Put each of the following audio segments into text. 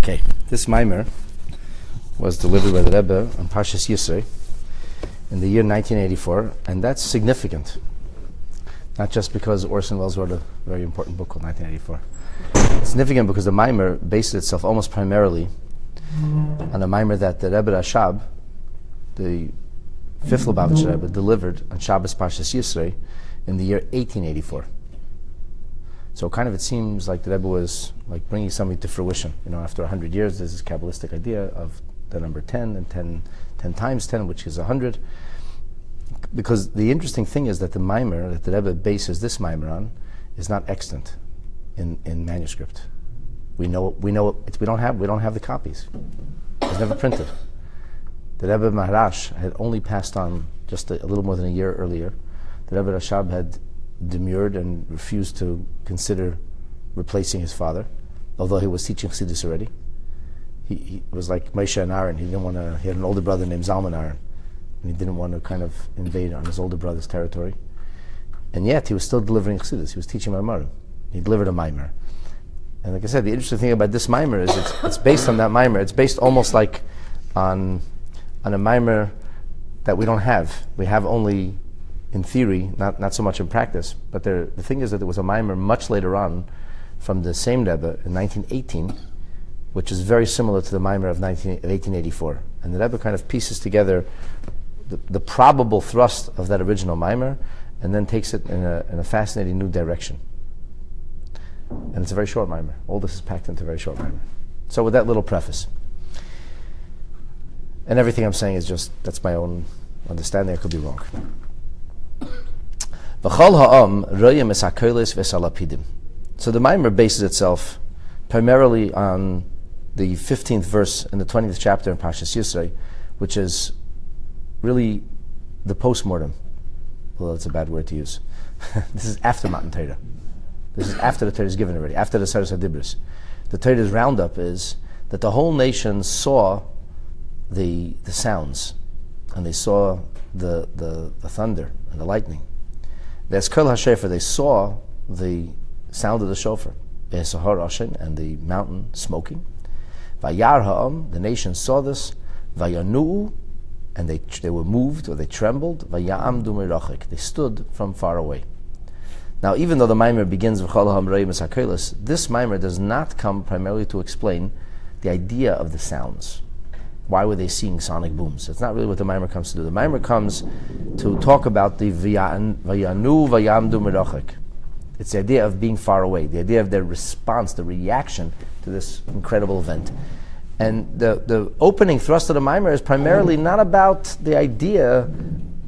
Okay, this mimer was delivered by the Rebbe on Parshas Yisro in the year 1984, and that's significant. Not just because Orson Welles wrote a very important book called 1984. It's significant because the mimer based itself almost primarily on a mimer that the Rebbe Rashab, the fifth Lubavitcher Rebbe, delivered on Shabbos Parshas Yisro in the year 1884. So kind of it seems like the Rebbe was like bringing something to fruition. You know, after 100 years, there's this Kabbalistic idea of the number 10 and 10 times 10, which is 100. Because the interesting thing is that the mimer that the Rebbe bases this mimer on is not extant in manuscript. We don't have the copies. It was never printed. The Rebbe Maharash had only passed on just a little more than a year earlier. The Rebbe Rashab had demurred and refused to consider replacing his father, although he was teaching Chassidus already. He was like Moshe and Aaron. He had an older brother named Zalman Aaron, and he didn't want to kind of invade on his older brother's territory. And yet he was still delivering Chassidus. He was teaching Maimarim. He delivered a mimer. And like I said, the interesting thing about this mimer is it's based on that mimer. It's based almost like on a mimer that we don't have. We have only in theory, not so much in practice. But the thing is that there was a mimer much later on from the same Rebbe in 1918, which is very similar to the mimer of 1884. And the Rebbe kind of pieces together the probable thrust of that original mimer and then takes it in a fascinating new direction. And it's a very short mimer. All this is packed into a very short mimer. So with that little preface, and everything I'm saying is that's my own understanding. I could be wrong. So the mimer bases itself primarily on the 15th verse in the 20th chapter in Parshas Yisro, which is really the postmortem. Well, that's a bad word to use. This is after Matan Torah. This is after the Torah is given already, after the Seres HaDibros. The Torah's roundup is that the whole nation saw the sounds, and they saw the thunder and the lightning. There's Kol HaShofar, they saw the sound of the shofar, and the mountain smoking. Vayar ha'am, the nation saw this. Vayanu'u, and they were moved, or they trembled. Vaya'amdu mirachik, they stood from far away. Now, even though the mimer begins with Chol ha'am ro'im es hakolos, this mimer does not come primarily to explain the idea of the sounds. Why were they seeing sonic booms? That's not really what the mimer comes to do. The mimer comes to talk about the vayanu vayamdu mirachik. It's the idea of being far away, the idea of their response, the reaction to this incredible event. And the opening thrust of the mimer is primarily not about the idea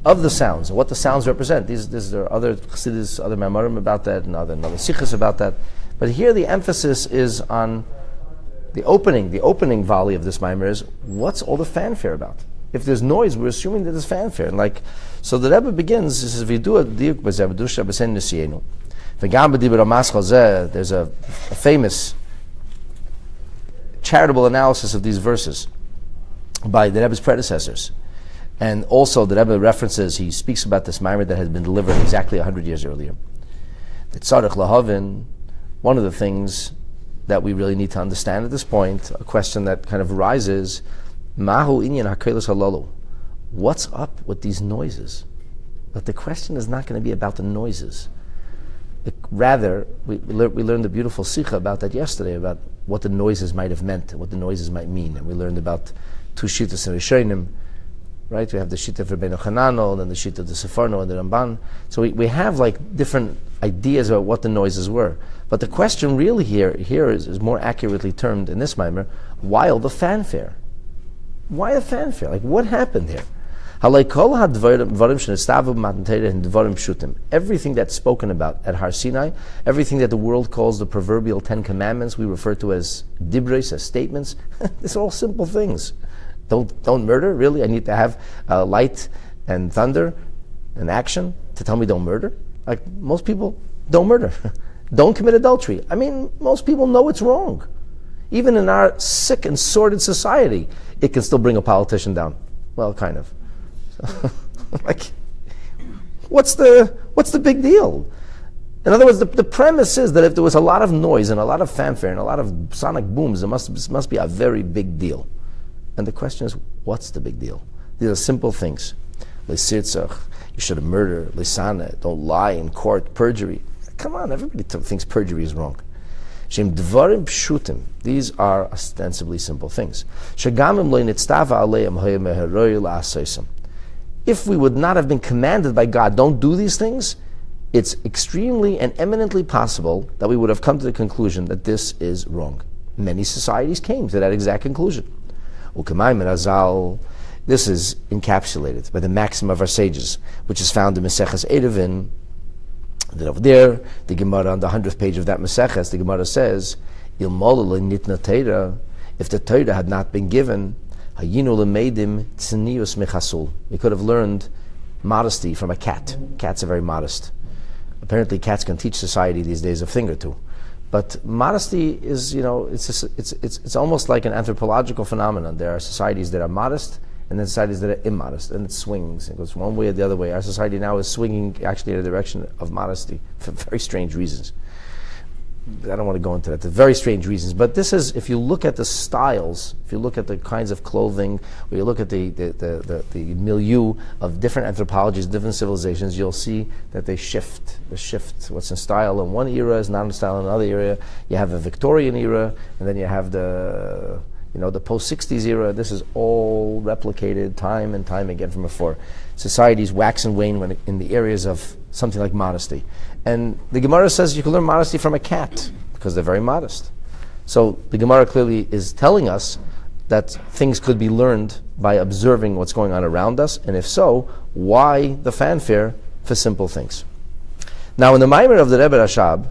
of the sounds, what the sounds represent. There are other chassidus, other maimarim about that, and other sichos about that. But here the emphasis is on the opening volley of this mimer is, what's all the fanfare about? If there's noise, we're assuming that there's fanfare. And so the Rebbe begins, he says, there's a famous charitable analysis of these verses by the Rebbe's predecessors. And also the Rebbe references, he speaks about this mimer that had been delivered exactly 100 years earlier. The tzarich lahavin, one of the things that we really need to understand at this point, a question that kind of arises, Mahu inyan hakolos halalu. What's up with these noises? But the question is not going to be about the noises. Rather, we learned a beautiful sikha about that yesterday, about what the noises might have meant, what the noises might mean. And we learned about two shittas and Rishonim, right? We have the shita of Rabbeinu Hananel, and the shita of the Sefarno and the Ramban. So we have different ideas about what the noises were. But the question really here is more accurately termed in this mimer, why all the fanfare? Why the fanfare? What happened here? Everything that's spoken about at Har Sinai, everything that the world calls the proverbial 10 Commandments, we refer to as dibros, as statements. These are all simple things. Don't murder, really? I need to have light and thunder and action to tell me don't murder? Most people don't murder. Don't commit adultery. Most people know it's wrong. Even in our sick and sordid society, it can still bring a politician down. Well, kind of. What's the big deal? In other words, the premise is that if there was a lot of noise and a lot of fanfare and a lot of sonic booms, it must be a very big deal. And the question is, what's the big deal? These are simple things. You shouldn't murder. Don't lie in court. Perjury. Come on, everybody thinks perjury is wrong. These are ostensibly simple things. If we would not have been commanded by God, don't do these things, it's extremely and eminently possible that we would have come to the conclusion that this is wrong. Many societies came to that exact conclusion. This is encapsulated by the maxim of our sages, which is found in Maseches Eruvin. That over there, the Gemara on the 100th page of that Maseches, the Gemara says, if the Torah had not been given, we could have learned modesty from a cat. Cats are very modest. Apparently cats can teach society these days a thing or two. But modesty is, it's almost like an anthropological phenomenon. There are societies that are modest, and then societies that are immodest, and it swings. It goes one way or the other way. Our society now is swinging actually in a direction of modesty for very strange reasons. I don't want to go into that. The very strange reasons. But this is, if you look at the styles, if you look at the kinds of clothing, or you look at the milieu of different anthropologies, different civilizations, you'll see that they shift. They shift. What's in style in one era is not in style in another era. You have the Victorian era, and then you have the post-60s era. This is all replicated time and time again from before. Societies wax and wane in the areas of something like modesty. And the Gemara says you can learn modesty from a cat because they're very modest. So the Gemara clearly is telling us that things could be learned by observing what's going on around us, and if so, why the fanfare for simple things? Now in the Maimer of the Rebbe Rashab,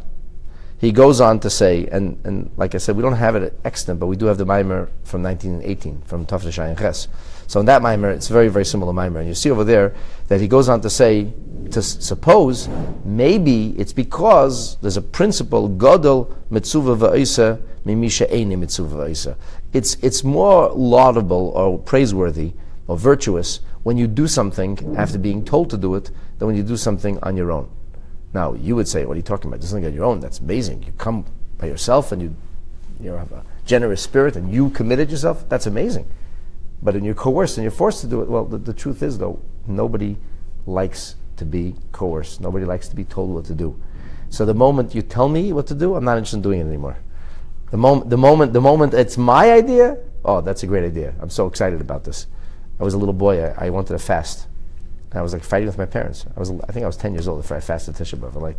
he goes on to say, and like I said, we don't have it extant, but we do have the Maimer from 1918, from Tafresh Ayin Ches. So in that Maimer, it's very, very similar Maimer. And you see over there that he goes on to say, to suppose, maybe it's because there's a principle, Godel Mitzuva Va'isa Mimisha Eini Mitzuva Va'isa. It's more laudable or praiseworthy or virtuous when you do something after being told to do it than when you do something on your own. Now, you would say, what are you talking about? Do something on your own, that's amazing. You come by yourself and you have a generous spirit and you committed yourself, that's amazing. But when you're coerced and you're forced to do it, well, the truth is, though, nobody likes to be coerced. Nobody likes to be told what to do. So the moment you tell me what to do, I'm not interested in doing it anymore. The moment it's my idea, oh, that's a great idea. I'm so excited about this. I was a little boy, I wanted to fast. And I was like fighting with my parents. I think I was 10 years old if I fasted Tisha B'Av.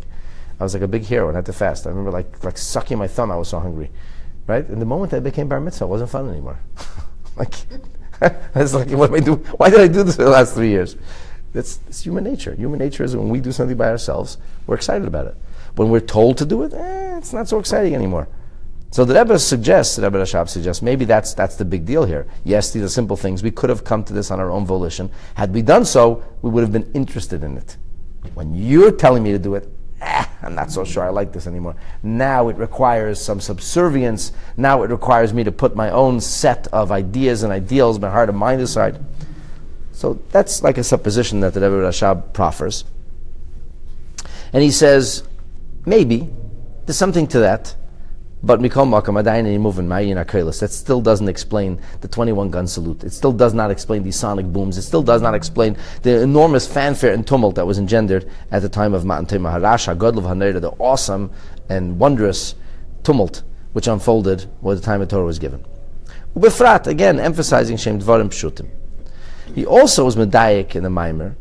I was like a big hero and had to fast. I remember like sucking my thumb, I was so hungry. Right? And the moment I became bar mitzvah, it wasn't fun anymore. I was like, what do I do? Why did I do this for the last 3 years? It's human nature. Human nature is when we do something by ourselves, we're excited about it. When we're told to do it, it's not so exciting anymore. So the Rebbe Rashab suggests, maybe that's the big deal here. Yes, these are simple things. We could have come to this on our own volition. Had we done so, we would have been interested in it. When you're telling me to do it, I'm not so sure I like this anymore. Now it requires some subservience. Now it requires me to put my own set of ideas and ideals, my heart and mind aside. So that's like a supposition that the Rebbe Rashab proffers. And he says, maybe, there's something to that. But Mikol Makam Adayin Moving Mayin Akelis, that still doesn't explain the 21-gun salute. It still does not explain these sonic booms. It still does not explain the enormous fanfare and tumult that was engendered at the time of Matan Maharash HaGodl V'Hanera, the awesome and wondrous tumult which unfolded when the time of Torah was given. Ubefrat, again, emphasizing Shem Dvarim Pshutim. He also was medayik in the Maimer,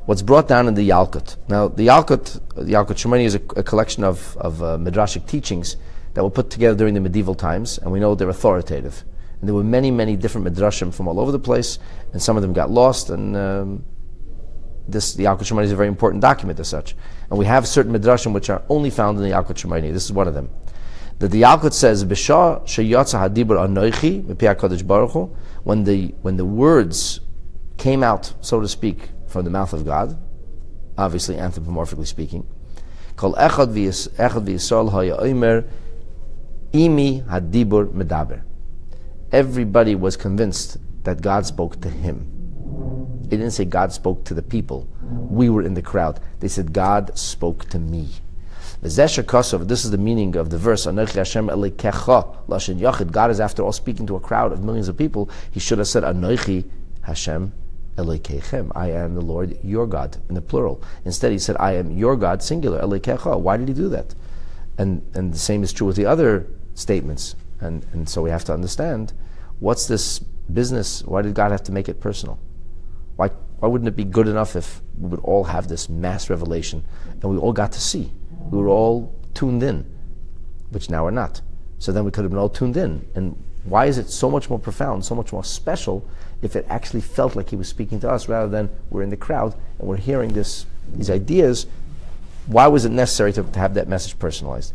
what's brought down in the Yalkut. Now, the Yalkut Shemini is a collection of midrashic teachings that were put together during the medieval times, and we know they're authoritative. And there were many, many different midrashim from all over the place, and some of them got lost, and the Yalkut Shemini is a very important document as such. And we have certain midrashim which are only found in the Yalkut Shemini. This is one of them. That the Yalkut says, "B'shah sheyatza hadibur anoichi b'pei HaKadosh Baruch Hu," when the words came out, so to speak, from the mouth of God, obviously anthropomorphically speaking, kol echad v'yisrael haya omer imi hadibur medaber. Everybody was convinced that God spoke to him. It didn't say God spoke to the people. We were in the crowd. They said God spoke to me. V'zesher kosov, this is the meaning of the verse, Anochi Hashem Elokecha Lashon Yachid. God is, after all, speaking to a crowd of millions of people. He should have said, Anochi Hashem Elokechem. I am the Lord your God, in the plural. Instead, he said, I am your God, singular, Elokecha. Why did he do that? And the same is true with the other statements. And so we have to understand, what's this business? Why did God have to make it personal? Why wouldn't it be good enough if we would all have this mass revelation and we all got to see? We were all tuned in, which now we're not. So then we could have been all tuned in. And why is it so much more profound, so much more special, if it actually felt like he was speaking to us rather than we're in the crowd and we're hearing these ideas? Why was it necessary to have that message personalized?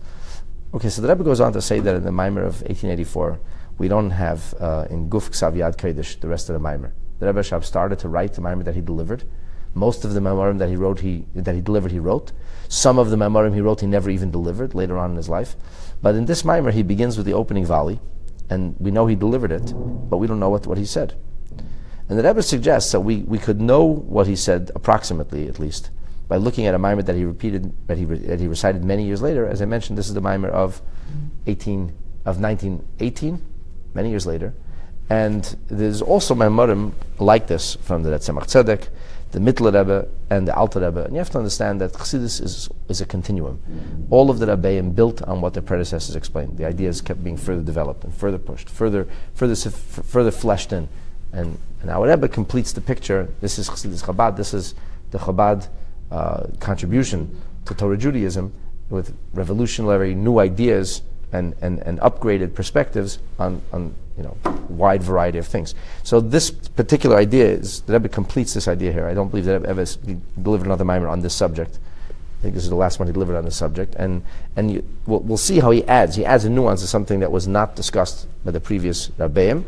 Okay, so the Rebbe goes on to say that in the Maimer of 1884, we don't have in Guf Ksav Yad Kodesh the rest of the Maimer. The Rebbe Shab started to write the Maimer that he delivered. Most of the Maimarim that he delivered, he wrote. Some of the Maimarim he wrote, he never even delivered later on in his life. But in this Maimer, he begins with the opening volley, and we know he delivered it, but we don't know what he said. And the Rebbe suggests that we could know what he said, approximately at least, by looking at a Maimer that he repeated, that he recited many years later. As I mentioned, this is the Maimer of 1918, many years later. And there's also Maimarim like this from the Tzemach Tzedek, the Mittler Rebbe, and the Alter Rebbe. And you have to understand that Chassidus is a continuum. All of the Rebbeim built on what their predecessors explained. The ideas kept being further developed and further pushed, further fleshed in. And our Rebbe completes the picture. This is Chassidus Chabad. This is the Chabad contribution to Torah Judaism, with revolutionary new ideas and upgraded perspectives on wide variety of things. So this particular idea is, the Rebbe completes this idea here. I don't believe that Rebbe ever delivered another Maimer on this subject. I think this is the last one he delivered on this subject. And we'll see how he adds. He adds a nuance to something that was not discussed by the previous Rabbeim.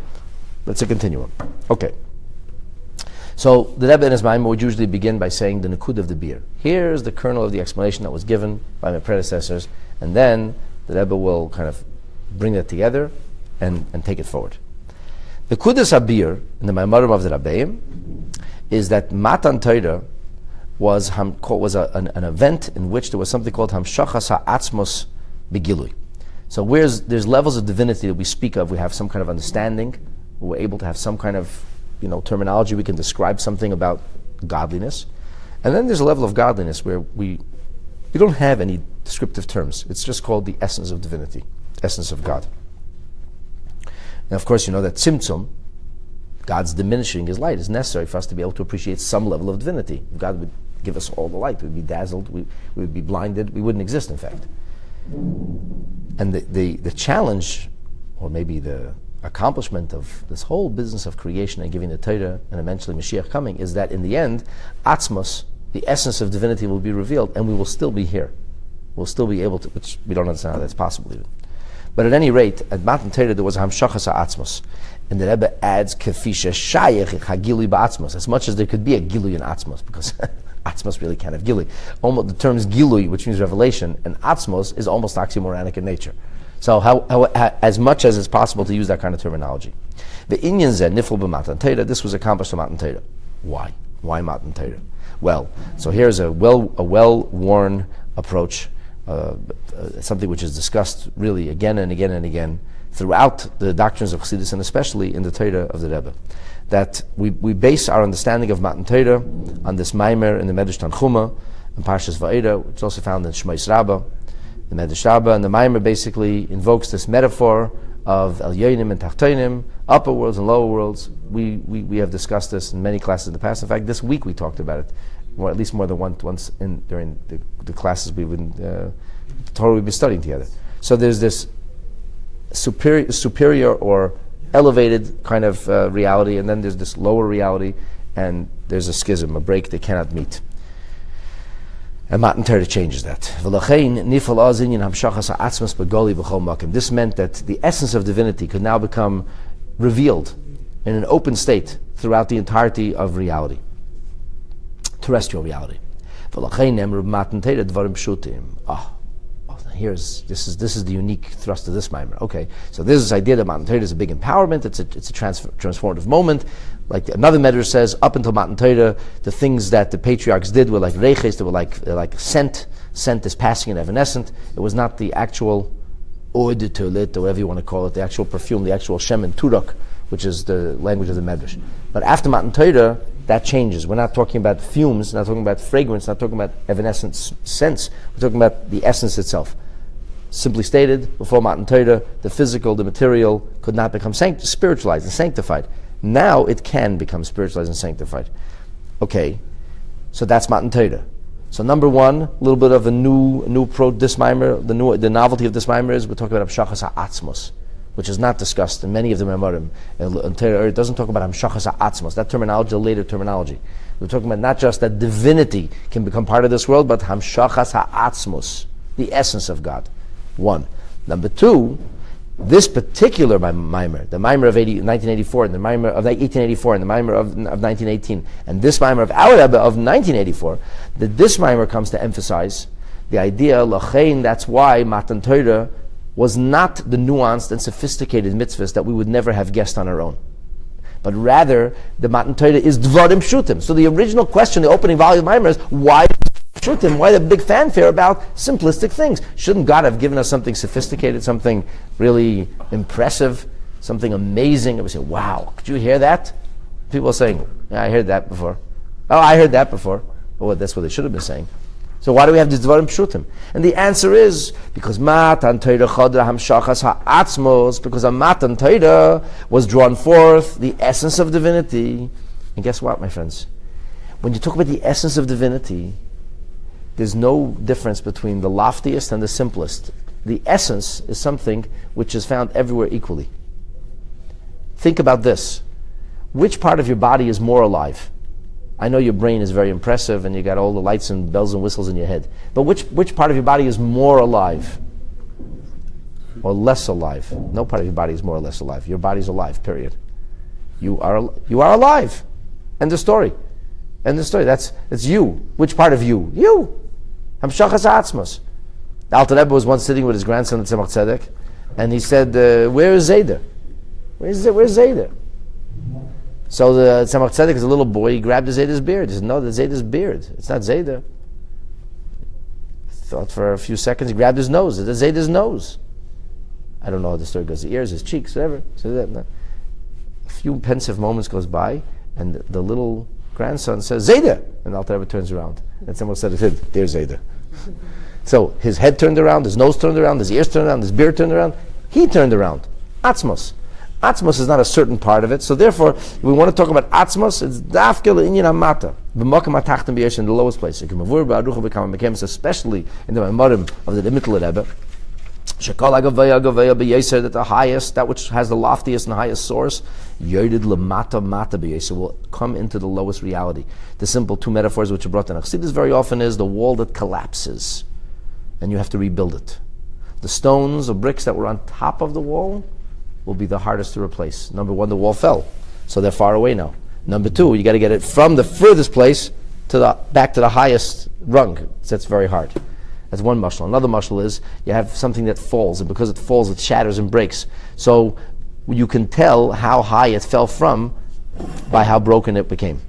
Let's continuum. Okay. So the Rebbe in his Maimer would usually begin by saying the Nikud of the beer. Here's the kernel of the explanation that was given by my predecessors, and then the Rebbe will kind of bring that together and take it forward. The Kudas Habir in the Maimarim of the Rabbeim is that Matan Torah was an event in which there was something called Hamshachas HaAtzmos Begilui. So there's levels of divinity that we speak of. We have some kind of understanding. We're able to have some kind of terminology. We can describe something about godliness. And then there's a level of godliness where we don't have any descriptive terms. It's just called the essence of divinity, essence of God. And of course, you know that tzimtzum, God's diminishing his light, is necessary for us to be able to appreciate some level of divinity. If God would give us all the light, we'd be dazzled, we would be blinded, we wouldn't exist, in fact. And the challenge, or maybe the accomplishment of this whole business of creation and giving the Torah and eventually Mashiach coming, is that in the end, Atzmos, the essence of divinity, will be revealed, and we will still be here. We'll still be able to, which we don't understand how that's possible even. But at any rate, at Matan Torah there was Hamshachas HaAtzmos, and the Rebbe adds Kefisha Shayech Hagilui Ba'atzmos, as much as there could be a Gilui in Atzmos, because Atzmos really can't have Gilui. Almost the terms Gilui, which means revelation, and Atzmos is almost oxymoronic in nature. So as much as it's possible to use that kind of terminology. The Inyan Zeh Nifl B'Matan Torah, this was accomplished in Matan Torah. Why? Why Matan Torah? Well, so here's a well-worn approach, something which is discussed really again and again and again throughout the doctrines of Chassidus, and especially in the Torah of the Rebbe, that we base our understanding of Matan Torah on this Maimer in the Medrash Tanchuma, and Parshas Va'era, which is also found in Shmos Rabbah, the Medrash Rabbah, and the Maimer basically invokes this metaphor of Elyonim and Tachtonim, upper worlds and lower worlds. We have discussed this in many classes in the past. In fact, this week we talked about it, or at least more than once during the classes we've been studying together. So there's this superior or elevated kind of reality, and then there's this lower reality, and there's a schism, a break they cannot meet. And Matan Torah changes that. This meant that the essence of divinity could now become revealed in an open state throughout the entirety of reality, terrestrial reality. This is the unique thrust of this Maimer. Okay, so there's this idea that Matan Torah is a big empowerment. It's a transformative moment. Like another Medrash says, up until Matan Torah, the things that the patriarchs did were like reiches, they were like scent scent is passing and evanescent. It was not the actual eau de toilette, or whatever you want to call it, the actual perfume, the actual shemen turak, which is the language of the Medrash. But after Matan Torah, that changes. We're not talking about fumes, not talking about fragrance, not talking about evanescent scents. We're talking about the essence itself. Simply stated, before Matan Torah, the physical, the material could not become spiritualized and sanctified. Now it can become spiritualized and sanctified. Okay, so that's Matan Torah. So number one, a little bit of a new pro this mimer. The novelty of this mimer is we're talking about Hamshachas ha'atzmos, which is not discussed in many of the memorim. It doesn't talk about Hamshachas ha'atzmos. That terminology, a later terminology. We're talking about not just that divinity can become part of this world, but Hamshachas ha'atzmos, the essence of God. One. Number two, this particular mimer, the mimer of 1984, and the mimer of 1884, and the mimer of 1918, and this mimer of our Rebbe of 1984, that this mimer comes to emphasize the idea, l'chein, that's why Matan Torah was not the nuanced and sophisticated mitzvahs that we would never have guessed on our own. But rather, the Matan Torah is dvarim shutim. So the original question, the opening volume of the mimer is, why shutim? Why the big fanfare about simplistic things? Shouldn't God have given us something sophisticated, something really impressive, something amazing? And we say, wow, could you hear that? People are saying, yeah, I heard that before. Oh, I heard that before. Well, that's what they should have been saying. So why do we have these dvarim pshutim? And the answer is because Matan Torah chodra hamshachas ha'atzmos, because a Matan Torah was drawn forth the essence of divinity. And guess what, my friends? When you talk about the essence of divinity, there's no difference between the loftiest and the simplest. The essence is something which is found everywhere equally. Think about this. Which part of your body is more alive? I know your brain is very impressive and you got all the lights and bells and whistles in your head. But which part of your body is more alive? Or less alive? No part of your body is more or less alive. Your body's alive, period. You are alive. End of story. End of story. It's you. Which part of you? You. Hamshachas ha'atzmos. The Alter Rebbe was once sitting with his grandson at Tzemach Tzedek, and he said, where is Zayda? Where's Zayda? So the Tzemach Tzedek is a little boy, he grabbed Zayda's beard. He said, no, that's Zayda's beard. It's not Zayda. Thought for a few seconds, he grabbed his nose. It's Zayda's nose. I don't know how the story goes. The ears, his cheeks, whatever. So a few pensive moments goes by, and the little grandson says, Zayda! And Alter Rebbe turns around. And Tzemach Tzedek said, there's Zayda. So his head turned around, his nose turned around, his ears turned around, his beard turned around. He turned around. Atzmos. Atzmos is not a certain part of it. So therefore, if we want to talk about Atzmos, it's dafke le'inyan hamata. B'mokem ha'tachtim b'yesh, in the lowest place. Especially in the memorim of the Mittel Rebbe. Shekol agavaya b'yeser, that the highest, that which has the loftiest and highest source, yodid lemata mata b'yeser, will come into the lowest reality. The simple two metaphors which are brought in Chassidus very often is the wall that collapses, and you have to rebuild it. The stones or bricks that were on top of the wall will be the hardest to replace. Number one, the wall fell, so they're far away now. Number two, you got to get it from the furthest place to back to the highest rung. So that's very hard. That's one mashal. Another mashal is you have something that falls, and because it falls, it shatters and breaks. So you can tell how high it fell from by how broken it became.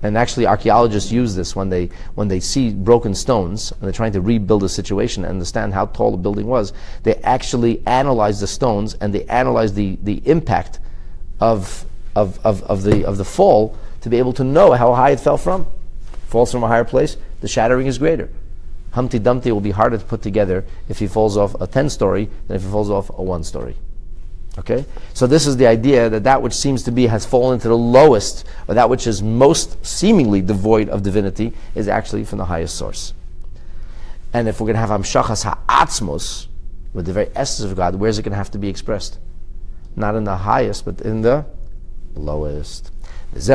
And actually, archaeologists use this when they see broken stones and they're trying to rebuild a situation and understand how tall the building was. They actually analyze the stones and they analyze the impact of the fall to be able to know how high it fell from. Falls from a higher place, the shattering is greater. Humpty Dumpty will be harder to put together if he falls off a 10-story than if he falls off a 1-story. Okay? So this is the idea that which seems to be has fallen to the lowest, or that which is most seemingly devoid of divinity, is actually from the highest source. And if we're going to have Hamshachas ha'atzmos, with the very essence of God, where's it going to have to be expressed? Not in the highest, but in the lowest. It's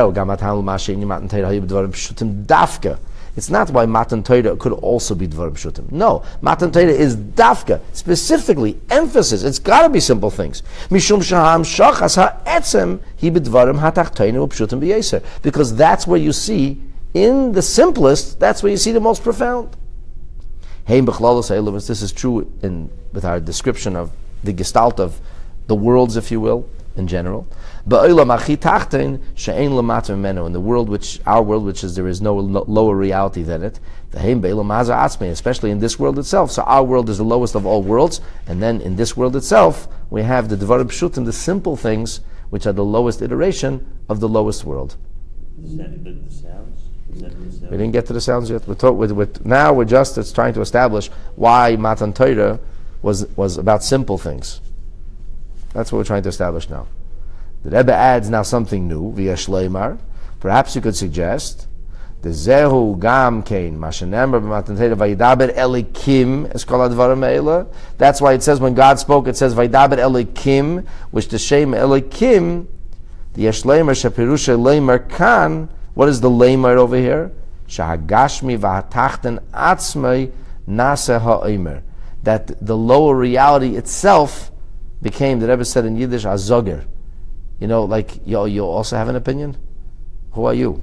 not why Matan Torah could also be Dvarim Pshutim. No, Matan Torah is Dafka, specifically, emphasis. It's got to be simple things. Mishum shaham shachas ha'etzem hi b'dvarim ha'tachtoinu pshutim b'yeser. Because that's where you see, in the simplest, that's where you see the most profound. Hein b'chlalos ha'elamus, this is true with our description of the gestalt of the worlds, if you will. in general. In the world our world, which is there is no lower reality than it. Especially in this world itself. So our world is the lowest of all worlds, and then in this world itself, we have the Dvarim Pshutim, the simple things, which are the lowest iteration of the lowest world. Is that the sounds? We didn't get to the sounds yet. Now we're just trying to establish why Matan Torah was about simple things. That's what we're trying to establish now. The Rebbe adds now something new via Shleimar. Perhaps you could suggest the Zehu Gam Kain Mashanemar b'Matan Torah Vayidaber Elikim Eskol Advarim Meila. That's why it says when God spoke, it says Vayidaber Elikim, which the Shem Elikim, the Yeshleimer Shapirusha Leimer Kan. What is the Leimer over here? Shahagashmi v'Hatachten Atzmei Nase Ha'Omer. That the lower reality itself became, the Rebbe said in Yiddish, Azoger. You know, like, you also have an opinion? Who are you?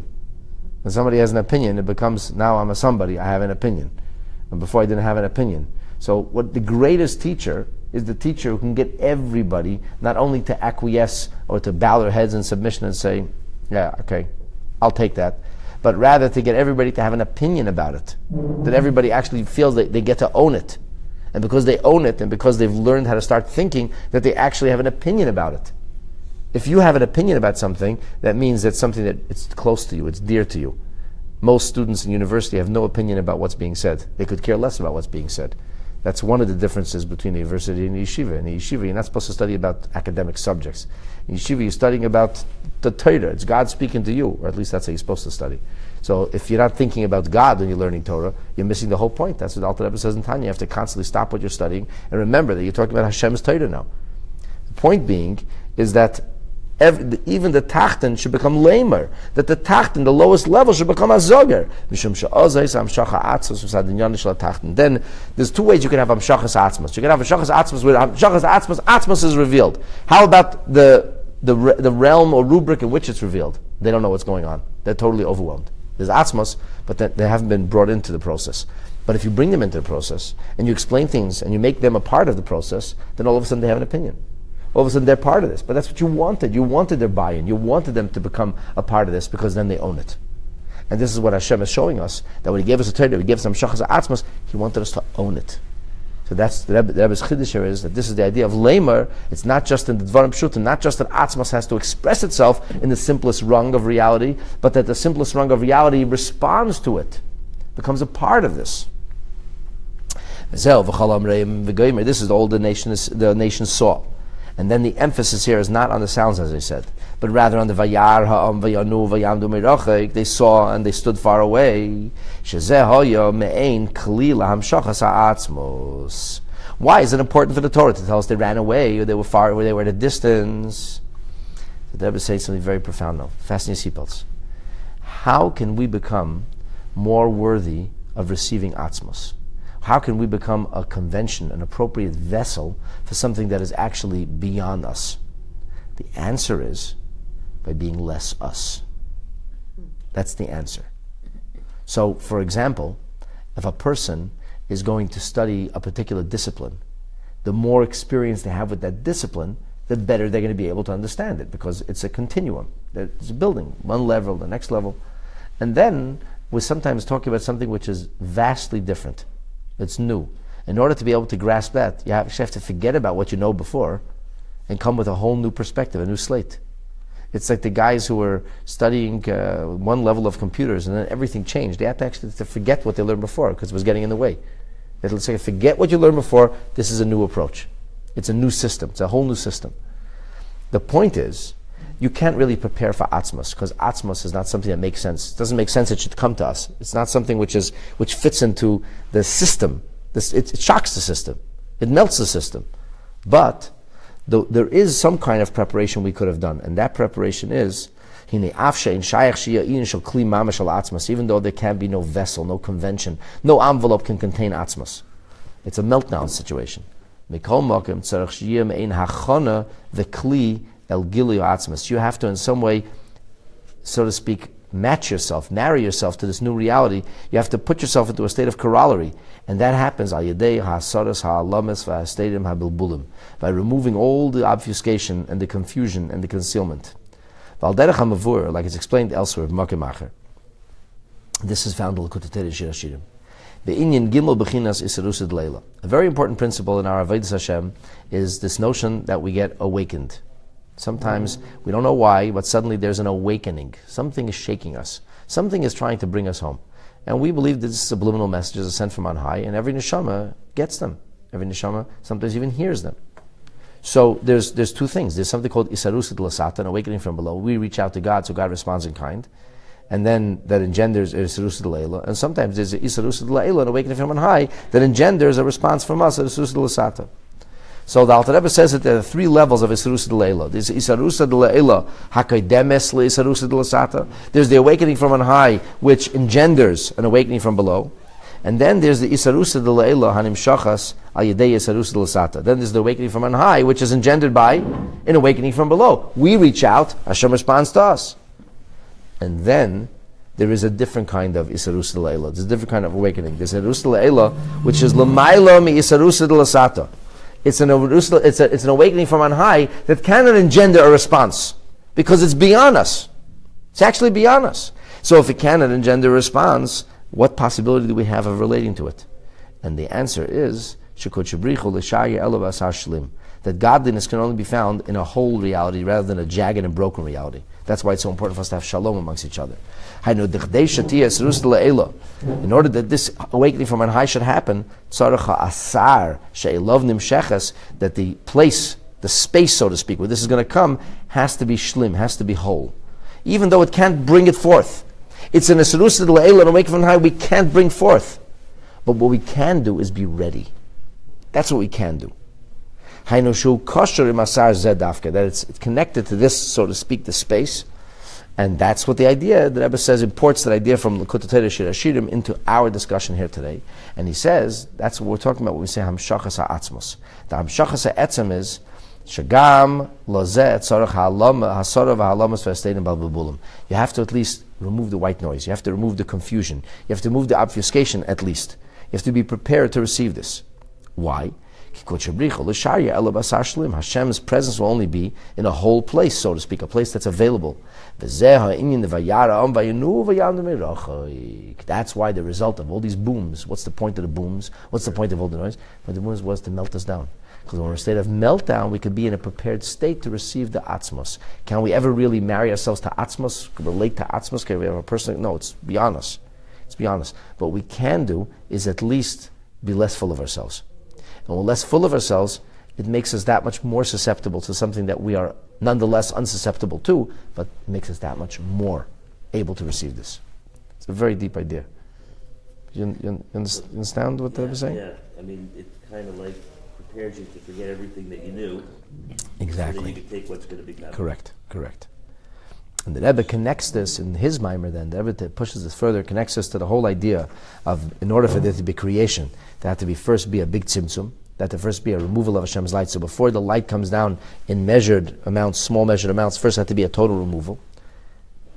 When somebody has an opinion, it becomes, now I'm a somebody, I have an opinion. And before I didn't have an opinion. So what the greatest teacher is the teacher who can get everybody not only to acquiesce or to bow their heads in submission and say, yeah, okay, I'll take that, but rather to get everybody to have an opinion about it. That everybody actually feels that they get to own it. And because they own it, and because they've learned how to start thinking, that they actually have an opinion about it. If you have an opinion about something, that means that's something that it's close to you, it's dear to you. Most students in university have no opinion about what's being said. They could care less about what's being said. That's one of the differences between the university and the yeshiva. In the yeshiva, you're not supposed to study about academic subjects. In yeshiva, you're studying about the Torah. It's God speaking to you, or at least that's how you're supposed to study. So if you're not thinking about God when you're learning Torah, you're missing the whole point. That's what Alter Rebbe says in Tanya. You have to constantly stop what you're studying and remember that you're talking about Hashem's Torah now. The point being is that even the tachten should become lamer. That the tachten, the lowest level, should become azoger. Then there's two ways you can have amshachas atzmas. You can have amshachas atzmas where amshachas atzmas is revealed. How about the realm or rubric in which it's revealed? They don't know what's going on. They're totally overwhelmed. There's atzmas, but they haven't been brought into the process. But if you bring them into the process and you explain things and you make them a part of the process, then all of a sudden they have an opinion. All of a sudden they're part of this. But that's what you wanted. You wanted their buy-in. You wanted them to become a part of this because then they own it. And this is what Hashem is showing us, that when He gave us a Torah, He gave us some shachas atzmas, He wanted us to own it. So that's the Rebbe's chiddush here is that this is the idea of lamer. It's not just in the Dvarim Pshutim, not just that atzmas has to express itself in the simplest rung of reality, but that the simplest rung of reality responds to it, becomes a part of this. This is all the nation saw. And then the emphasis here is not on the sounds, as I said, but rather on the vayar ha'am vayanu vayamdu mirachik. They saw and they stood far away. Shezeh hoya me'ein kalila hamshachas ha'atzmos. Why is it important for the Torah to tell us they ran away or they were far, or they were at a distance? The Rebbe says something very profound now. Fasten your seatbelts. How can we become more worthy of receiving atzmos? How can we become a convention, an appropriate vessel for something that is actually beyond us? The answer is by being less us. That's the answer. So, for example, if a person is going to study a particular discipline, the more experience they have with that discipline, the better they're going to be able to understand it, because it's a continuum. It's a building, one level, the next level. And then we're sometimes talking about something which is vastly different. It's new. In order to be able to grasp that, you actually have to forget about what you know before and come with a whole new perspective, a new slate. It's like the guys who were studying one level of computers and then everything changed. They had to actually forget what they learned before because it was getting in the way. It'll say, forget what you learned before, this is a new approach. It's a new system. It's a whole new system. The point is, you can't really prepare for atzmos, because atzmos is not something that makes sense. It doesn't make sense it should come to us. It's not something which fits into the system. It shocks the system. It melts the system. But there is some kind of preparation we could have done, and that preparation is, even though there can be no vessel, no convention, no envelope can contain atzmos. It's a meltdown situation. You have to, in some way, so to speak, match yourself, marry yourself to this new reality, you have to put yourself into a state of corollary. And that happens al yedei ha'asaras ha'alamas v'ha'astedim ha'bilbulim, by removing all the obfuscation and the confusion and the concealment. V'al derech ha'mavur, like it's explained elsewhere, Makemacher. This is found in L'Kutei Torah Shir Hashirim. Be'inyan gimel bechinas isarusid leila. A very important principle in our Avodas Hashem is this notion that we get awakened. Sometimes we don't know why, but suddenly there's an awakening. Something is shaking us. Something is trying to bring us home. And we believe that these subliminal messages are sent from on high, and every neshama gets them. Every neshama sometimes even hears them. So there's two things. There's something called isarusid l'sata, an awakening from below. We reach out to God, so God responds in kind. And then that engenders isarusid leila. And sometimes there's isarusid leila, an awakening from on high, that engenders a response from us, isarusid l'sata. So the Alter Rebbe says that there are three levels of isarusid leila. There's isarusid leila hakaydemes isarusid l'sata. There's the awakening from on high, which engenders an awakening from below. And then there's the isarusid leila hanimshachas al yedei isarusid l'sata. Then there's the awakening from on high, which is engendered by an awakening from below. We reach out, Hashem responds to us. And then there is a different kind of isarusid leila. There's a different kind of awakening. There's isarusid leila, which is l'mayla mi isarusid l'sata. It's an awakening from on high that cannot engender a response because it's beyond us. It's actually beyond us. So if it cannot engender a response, what possibility do we have of relating to it? And the answer is that godliness can only be found in a whole reality rather than a jagged and broken reality. That's why it's so important for us to have shalom amongst each other. In order that this awakening from on high should happen, that the place, the space, so to speak, where this is going to come, has to be shlim, has to be whole. Even though it can't bring it forth. It's an isarusid le'ela, an awakening from on high, we can't bring forth. But what we can do is be ready. That's what we can do. That it's connected to this, so to speak, the space. And that's what the idea, the Rebbe says, imports that idea from L'Kutei Torah Shir Hashirim into our discussion here today. And he says, that's what we're talking about when we say Hamshachas ha'atzmos. The Hamshachas ha'etzem is Shagam lozeh tzorach ha'asora v'ha'alamas v'astedim b'albulim. You have to at least remove the white noise. You have to remove the confusion. You have to remove the obfuscation at least. You have to be prepared to receive this. Why? Hashem's presence will only be in a whole place, so to speak, a place that's available. That's why the result of all these booms, what's the point of the booms? What's the point of all the noise? But the booms was to melt us down. Because when we're in a state of meltdown, we could be in a prepared state to receive the atzmos. Can we ever really marry ourselves to atzmos, relate to atzmos? Can we have a person? No, it's beyond us. It's beyond us. But what we can do is at least be less full of ourselves. And when we're less full of ourselves, it makes us that much more susceptible to something that we are nonetheless unsusceptible to, but it makes us that much more able to receive this. It's a very deep idea. You understand what they were saying? Yeah, I mean, it kind of like prepares you to forget everything that you knew. Exactly. So that you can take what's going to be coming. Correct. And the Rebbe connects this in his mimer then, the Rebbe pushes this further, connects this to the whole idea of, in order for there to be creation, there had to first be a big tzimtzum, there had to first be a removal of Hashem's light. So before the light comes down in measured amounts, small measured amounts, first had to be a total removal,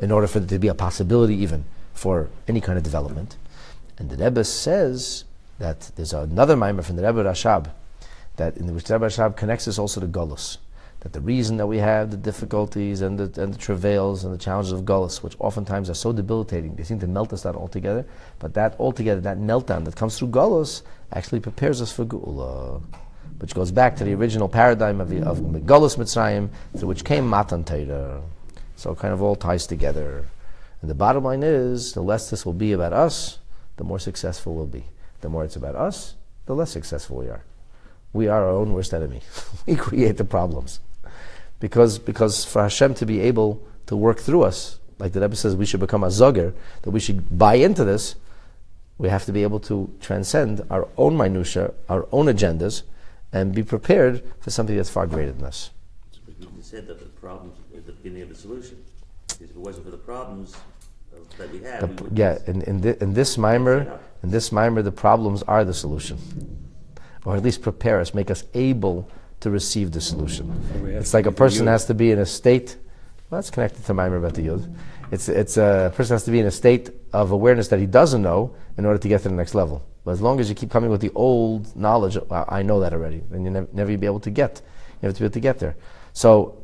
in order for there to be a possibility even for any kind of development. And the Rebbe says that there's another mimer from the Rebbe Rashab, that in which the Rebbe Rashab connects this also to Golus. That the reason that we have the difficulties and the travails and the challenges of Golus, which oftentimes are so debilitating, they seem to melt us down altogether, but that altogether, that meltdown that comes through Golus, actually prepares us for Geula, which goes back to the original paradigm of Golus Mitzrayim, through which came Matan Torah. So it kind of all ties together. And the bottom line is, the less this will be about us, the more successful we'll be. The more it's about us, the less successful we are. We are our own worst enemy. We create the problems. Because for Hashem to be able to work through us, like the Rebbe says, we should become a zoger, that we should buy into this, we have to be able to transcend our own minutiae, our own agendas, and be prepared for something that's far greater than us. But you said that the problems are the beginning of the solution. Because if it wasn't for the problems that we have, in this mimer, the problems are the solution, or at least prepare us, make us able to receive the solution. It's like a person has to be in a state. Well, that's connected to Maimer about the Yud. It's a person has to be in a state of awareness that he doesn't know in order to get to the next level. But as long as you keep coming with the old knowledge, well, I know that already, then you never be able to get. You have to be able to get there. So,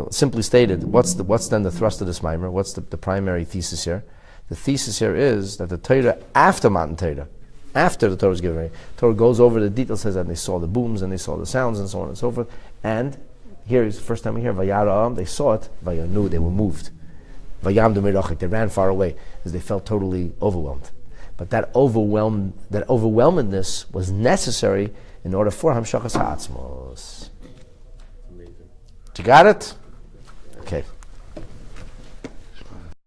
simply stated, what's then the thrust of this Maimer? What's the primary thesis here? The thesis here is that the Torah after Matan Torah, after the Torah is given, Torah goes over the details, says that they saw the booms and they saw the sounds and so on and so forth. And here is the first time we hear Vayara'am, they saw it, Vayanu, they were moved. Vayam Mirachik, they ran far away as they felt totally overwhelmed. But that overwhelmedness was necessary in order for Hamshachas Ha'atzmos. You got it?